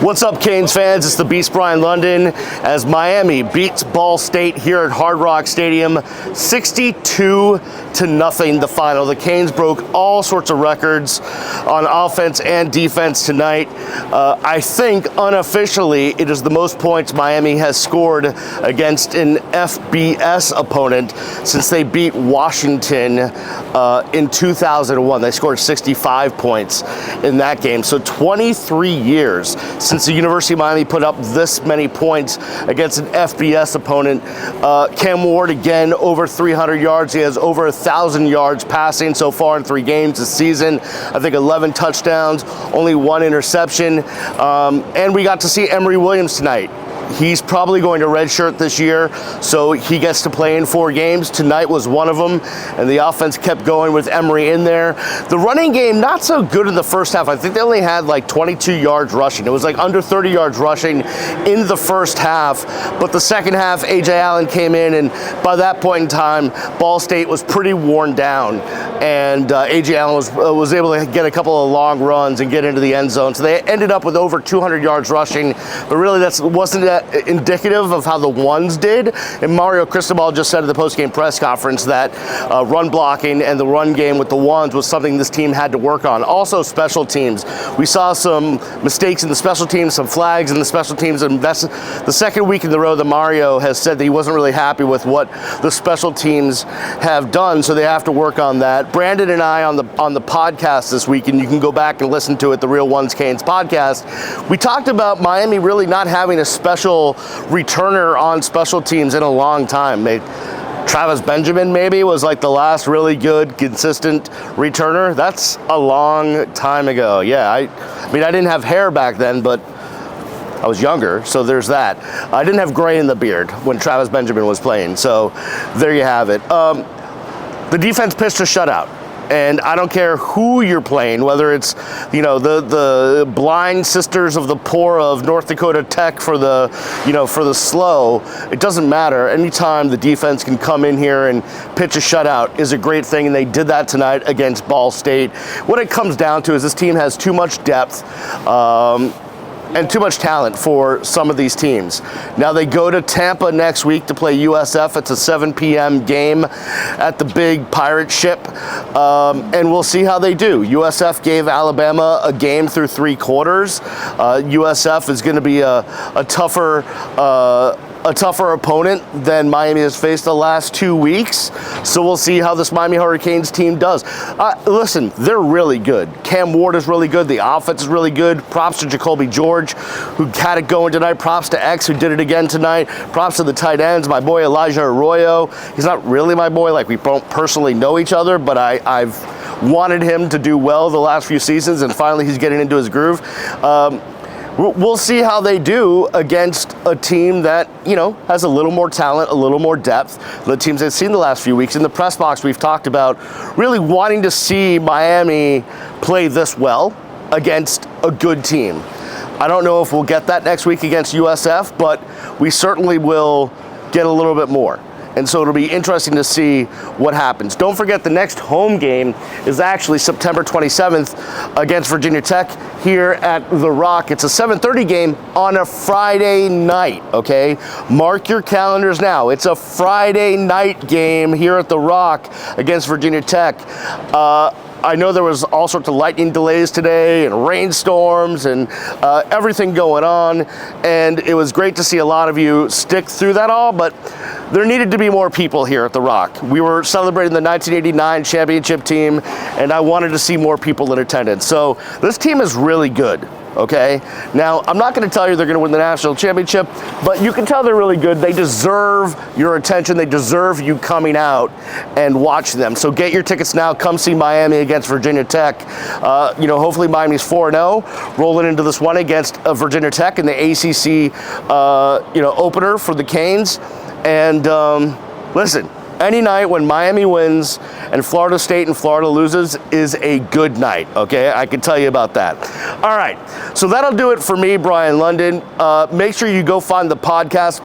What's up, Canes fans? It's the Beast Brian London as Miami beats Ball State here at HardRock Stadium, 62-0 the final. The Canes broke all sorts of records on offense and defense tonight. I think unofficially it is the most points Miami has scored against an FBS opponent since they beat Washington in 2001. They scored 65 points in that game. So 23 years since the University of Miami put up this many points against an FBS opponent. Cam Ward again over 300 yards. He has over 1,000 yards passing so far in 3 games this season. I think 11 touchdowns, only 1 interception. And we got to see Emory Williams tonight. He's probably going to redshirt this year, so he gets to play in 4 games. Tonight was one of them, and the offense kept going with Emory in there. The running game, not so good in the first half. I think they only had like 22 yards rushing. It was like under 30 yards rushing in the first half, but the second half, A.J. Allen came in, and by that point in time, Ball State was pretty worn down, and A.J. Allen was able to get a couple of long runs and get into the end zone. So they ended up with over 200 yards rushing, but really that wasn't that indicative of how the ones did. And Mario Cristobal just said at the post-game press conference that run blocking and the run game with the ones was something this team had to work on. Also, special teams. We saw some mistakes in the special teams, some flags in the special teams, and that's the second week in a row that Mario has said that he wasn't really happy with what the special teams have done, so they have to work on that. Brandon and I on the podcast this week, and you can go back and listen to it, the Real Ones Canes podcast, we talked about Miami really not having a special returner on special teams in a long time. Travis Benjamin maybe was like the last really good, consistent returner. That's a long time ago. Yeah, I mean, I didn't have hair back then, but I was younger, so there's that. I didn't have gray in the beard when Travis Benjamin was playing, so there you have it. The defense pitched a shutout. And I don't care who you're playing, whether it's, you know, the blind sisters of the poor of North Dakota Tech for the, you know, for the slow. It doesn't matter. Anytime the defense can come in here and pitch a shutout is a great thing, and they did that tonight against Ball State. What it comes down to is this team has too much depth. And too much talent for some of these teams. Now they go to Tampa next week to play USF. It's a 7 p.m. game at the big pirate ship, and we'll see how they do. USF gave Alabama a game through 3 quarters. USF is going to be a tougher opponent than Miami has faced the last 2 weeks. So we'll see how this Miami Hurricanes team does. Listen, they're really good. Cam Ward is really good. The offense is really good. Props to Jacoby George, who had it going tonight. Props to X, who did it again tonight. Props to the tight ends, my boy Elijah Arroyo. He's not really my boy, like we don't personally know each other, but I've wanted him to do well the last few seasons, and finally he's getting into his groove. We'll see how they do against a team that, you know, has a little more talent, a little more depth. The teams I've seen the last few weeks in the press box, we've talked about really wanting to see Miami play this well against a good team. I don't know if we'll get that next week against USF, but we certainly will get a little bit more. And so it'll be interesting to see what happens. Don't forget, the next home game is actually September 27th against Virginia Tech here at The Rock. It's a 7:30 game on a Friday night, okay? Mark your calendars now. It's a Friday night game here at The Rock against Virginia Tech. I know there was all sorts of lightning delays today and rainstorms and everything going on, and it was great to see a lot of you stick through that all, but there needed to be more people here at The Rock. We were celebrating the 1989 championship team, and I wanted to see more people in attendance. So this team is really good. Okay, now I'm not going to tell you they're going to win the national championship, but you can tell they're really good. They deserve your attention. They deserve you coming out and watching them. So get your tickets now. Come see Miami against Virginia Tech. You know, hopefully Miami's 4-0, rolling into this one against Virginia Tech in the ACC, you know, opener for the Canes. And listen, any night when Miami wins and Florida State and Florida loses is a good night, okay? I can tell you about that. All right, so that'll do it for me, Brian London. Make sure you go find the podcast.